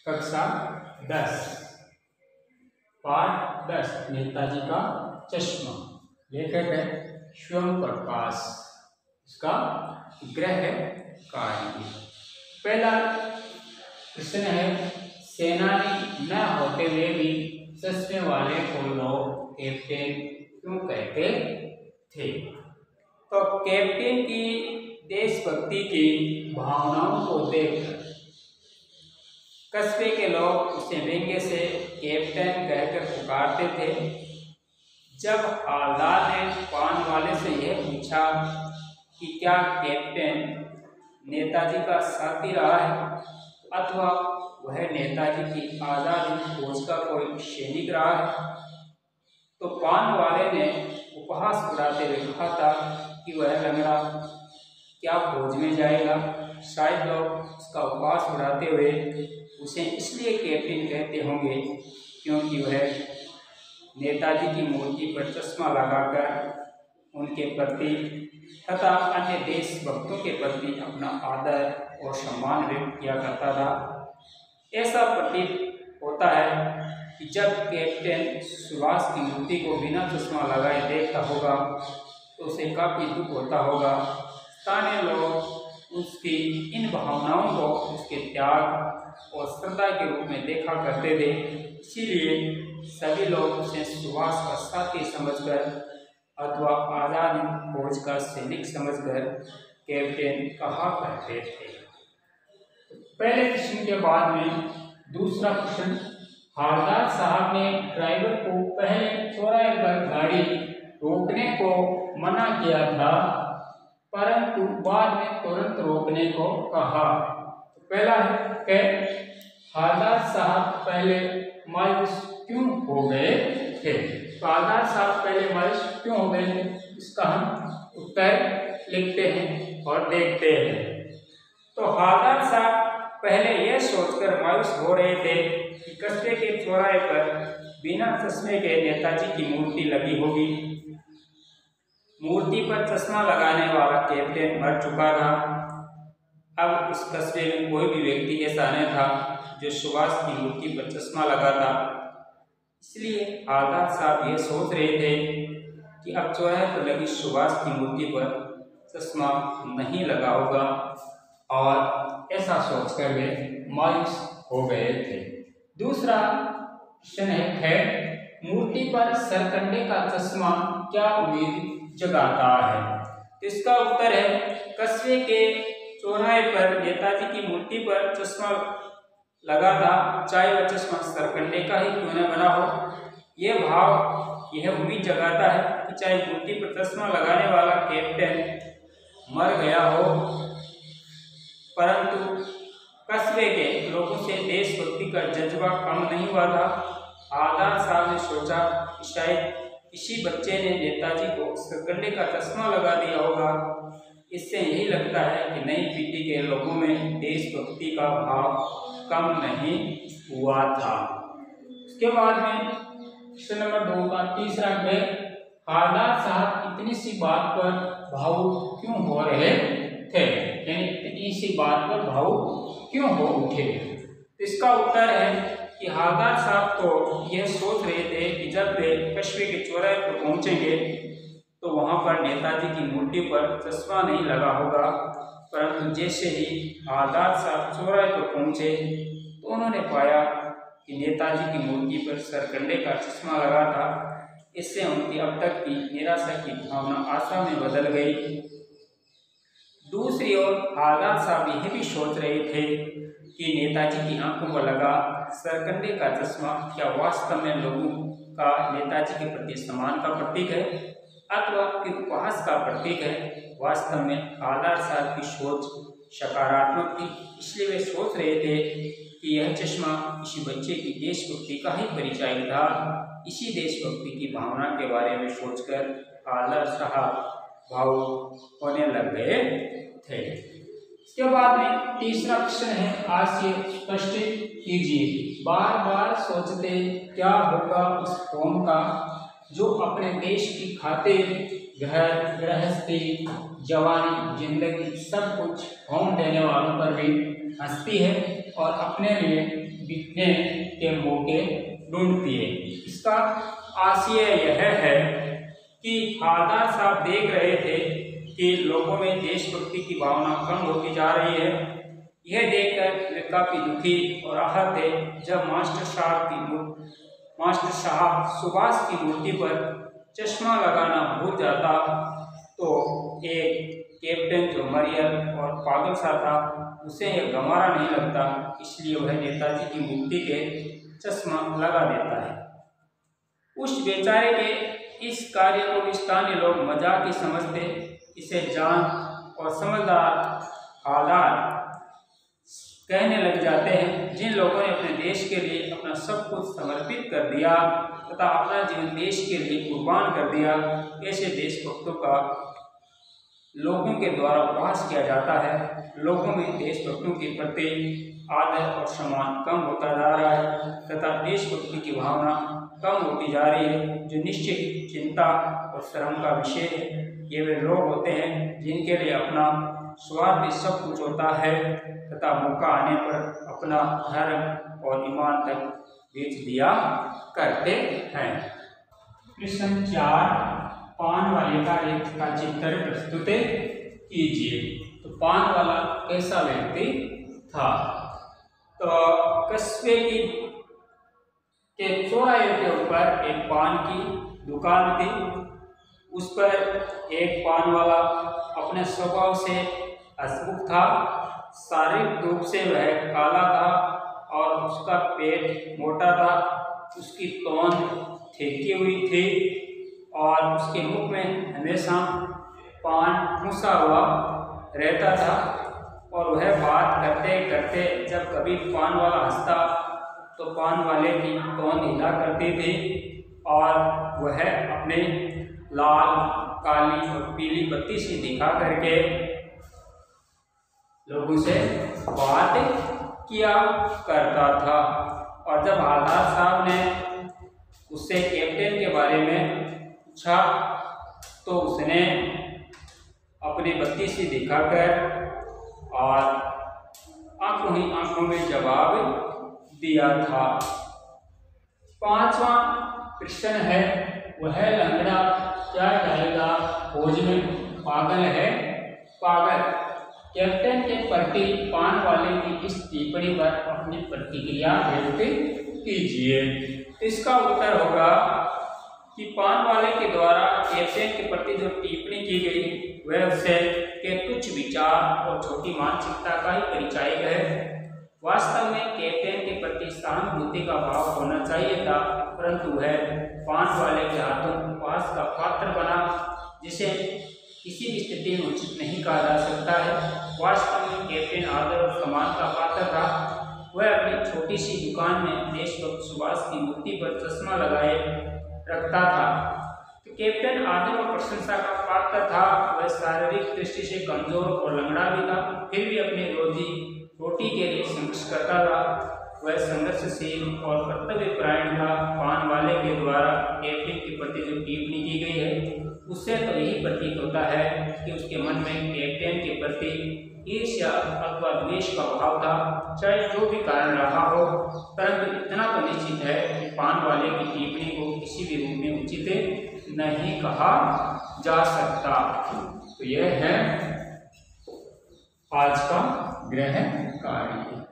कक्षा 10 पाठ 10 नेताजी का चश्मा। लेखक है स्वयं प्रकाश। इसका ग्रह है कार्य। पहला प्रश्न है, सेनानी न होते हुए भी चश्मे वाले को लोग कैप्टन क्यों कहते थे? तो कैप्टन की देशभक्ति की भावनाओं को देखकर कस्बे के लोग उसे व्यंग्य से कैप्टन कहकर पुकारते थे। जब हवलदार ने पान वाले से यह पूछा कि क्या कैप्टन नेताजी का साथी रहा है अथवा वह नेताजी की आज़ाद फौज का कोई सैनिक रहा है, तो पान वाले ने उपहास उड़ाते हुए कहा था कि वह लंगड़ा क्या फौज में जाएगा। शायद लोग उसका उपहास उड़ाते हुए उसे इसलिए कैप्टन कहते होंगे क्योंकि वह नेताजी की मूर्ति पर चश्मा लगाकर उनके प्रति तथा अन्य देशभक्तों के प्रति अपना आदर और सम्मान व्यक्त किया करता था। ऐसा प्रतीत होता है कि जब कैप्टन सुभाष की मूर्ति को बिना चश्मा लगाए देखता होगा तो उसे काफ़ी दुख होता होगा। स्थानीय लोग उसकी इन भावनाओं को उसके त्याग और श्रद्धा के रूप में देखा करते थे, इसीलिए सभी लोग उसे सुभाष का साथी समझकर अथवा आज़ाद फौज का सैनिक समझकर कैप्टन कहा करते थे। पहले प्रश्न के बाद में दूसरा प्रश्न, हवलदार साहब ने ड्राइवर को पहले चौराहे पर गाड़ी रोकने को मना किया था परंतु बाद में तुरंत रोकने को कहा। पहला है, हवलदार साहब पहले मायूस क्यों हो गए थे? तो हवलदार साहब पहले मायूस क्यों हो गए थे, इसका हम उत्तर लिखते हैं और देखते हैं। तो हवलदार साहब पहले यह सोचकर मायूस हो रहे थे कि कस्बे के चौराहे पर बिना चश्मे के नेताजी की मूर्ति लगी होगी। मूर्ति पर चश्मा लगाने वाला कैप्टन मर चुका था। अब उस कस्बे में कोई भी व्यक्ति ऐसा नहीं था जो सुभाष की मूर्ति पर चश्मा लगा था। इसलिए हवलदार साहब ये सोच रहे थे कि अब चौराहे पर लगी सुभाष की मूर्ति पर चश्मा नहीं लगा होगा और ऐसा सोचकर वे मायूस हो गए थे। दूसरा प्रश्न है, मूर्ति पर सरकंडे का चश्मा क्या उम्मीद जगाता है? इसका उत्तर है, कस्बे के चौराहे पर नेताजी की मूर्ति पर चश्मा लगा था, चाहे वह चश्मा सरकंडे का ही क्यों न बना हो। यह भाव यह उम्मीद जगाता है कि चाहे मूर्ति पर चश्मा लगाने वाला कैप्टन मर गया हो परंतु कस्बे के लोगों से देशभक्ति का जज्बा कम नहीं हुआ था। हवलदार साहब ने सोचा कि शायद किसी बच्चे ने नेताजी को सरकंडे का चश्मा लगा दिया होगा। इससे यही लगता है कि नई पीढ़ी के लोगों में देशभक्ति का भाव कम नहीं हुआ था। उसके बाद में प्रश्न नंबर 2 का तीसरा है, हवलदार साहब इतनी सी बात पर भावुक क्यों हो रहे थे? यानी इतनी सी बात पर भावुक क्यों हो उठे? इसका उत्तर है कि हवलदार साहब तो यह सोच रहे थे कि जब वे कस्बे के चौराहे पर पहुंचेंगे तो वहां पर नेताजी की मूर्ति पर चश्मा नहीं लगा होगा, परंतु जैसे ही हवलदार साहब चौराहे पर पहुंचे तो उन्होंने पाया कि नेताजी की मूर्ति पर सरकंडे का चश्मा लगा था। इससे उनकी अब तक की निराशा की भावना आशा में बदल गई। दूसरी ओर हवलदार साहब यह भी सोच रहे थे कि नेताजी की आंखों पर लगा सरकंडे का चश्मा क्या वास्तव में लोगों का नेताजी के प्रति सम्मान का प्रतीक है अथवा फिर उपहास का प्रतीक है। वास्तव में हवलदार साहब की सोच सकारात्मक थी, इसलिए वे सोच रहे थे कि यह चश्मा किसी बच्चे की देशभक्ति का ही परिचय था। इसी देशभक्ति की भावना के बारे में सोचकर हवलदार साहब भावुक होने लग गए थे। इसके बाद में तीसरा प्रश्न है, आज से स्पष्ट कीजिए। बार बार सोचते क्या होगा उस कौम का जो अपने देश की खातिर घर गृहस्थी जवानी जिंदगी सब कुछ होम देने वालों पर भी हंसती है और अपने लिए बिकने के मौके ढूंढती है। इसका आशय यह है कि हवलदार साहब देख रहे थे कि लोगों में देशभक्ति की भावना कम होती जा रही है। यह देखकर वे काफी दुखी और आहत थे। जब मास्टर साहब सुभाष की मूर्ति पर चश्मा लगाना भूल जाता तो एक कैप्टन जो मरियल और पागल सा था उसे यह गंवारा नहीं लगता, इसलिए वह नेताजी की मूर्ति के चश्मा लगा देता है। उस बेचारे के इस कार्य को स्थानीय लोग मजाक ही समझते। इसे जान और समझदार हवलदार कहने लग जाते हैं। जिन लोगों ने अपने देश के लिए अपना सब कुछ समर्पित कर दिया तथा अपना जीवन देश के लिए कुर्बान कर दिया, ऐसे देशभक्तों का लोगों के द्वारा उपहास किया जाता है। लोगों में देशभक्तों के प्रति आदर और सम्मान कम होता जा रहा है तथा देशभक्ति की भावना कम होती जा रही है, जो निश्चित चिंता और शर्म का विषय है। ये वे लोग होते हैं जिनके लिए अपना स्वार्थ सब कुछ होता है तथा मौका आने पर अपना धर्म और ईमान तक बेच दिया करते हैं। प्रश्न 4, पान वाले का एक का चित्र प्रस्तुत कीजिए। तो पान वाला कैसा व्यक्ति था? तो कस्बे के चौराहे के ऊपर एक पान की दुकान थी। उस पर एक पान वाला अपने स्वभाव से हंसमुख था। शारीरिक रूप से वह काला था और उसका पेट मोटा था। उसकी तौन फेंकी हुई थी और उसके मुख में हमेशा पान ठूसा हुआ रहता था। और वह बात करते करते जब कभी पान वाला हंसता तो पान वाले की तौन हिला करती थी और वह अपने लाल, काली और पीली बत्ती सी दिखा करके लोगों से बात किया करता था। और जब हवलदार साहब ने उससे कैप्टन के बारे में पूछा तो उसने अपनी बत्ती सी दिखाकर और आंखों ही आंखों में जवाब दिया था। 5वां प्रश्न है, वह लंगड़ा क्या कहेगा? फौज में पागल है। पागल कैप्टन के प्रति पान वाले की इस टिप्पणी पर अपनी प्रतिक्रिया व्यक्त कीजिए। इसका उत्तर होगा कि पान वाले के द्वारा कैप्टन के प्रति जो टिप्पणी की गई वह उससे के तुच्छ विचार और छोटी मानसिकता का ही परिचायक है। वास्तव में कैप्टन के प्रति सहानुभूति का भाव होना चाहिए था, परंतु वह पान वाले के हाथों उपहास का पात्र बना, जिसे किसी भी स्थिति में उचित नहीं कहा जा सकता है। वास्तव में कैप्टन आदर और सम्मान का पात्र था। वह अपनी छोटी सी दुकान में देशभक्त सुभाष की मूर्ति पर चश्मा लगाए रखता था। तो कैप्टन आदर और प्रशंसा का पात्र था। वह शारीरिक दृष्टि से कमजोर और लंगड़ा भी था, फिर भी अपनी रोटी के लिए संघर्ष करता था। वह संघर्षशील और कर्तव्यपरायण था। पान वाले के द्वारा कैप्टन के प्रति जो टिप्पणी की गई है उससे तो यही प्रतीत होता है कि उसके मन में कैप्टन के प्रति ईर्ष्या अथवा द्वेष का भाव था। चाहे जो भी कारण रहा हो, परंतु इतना तो निश्चित है कि पान वाले की टिप्पणी को किसी भी रूप में उचित नहीं कहा जा सकता। तो यह है आज का गृह कार्य।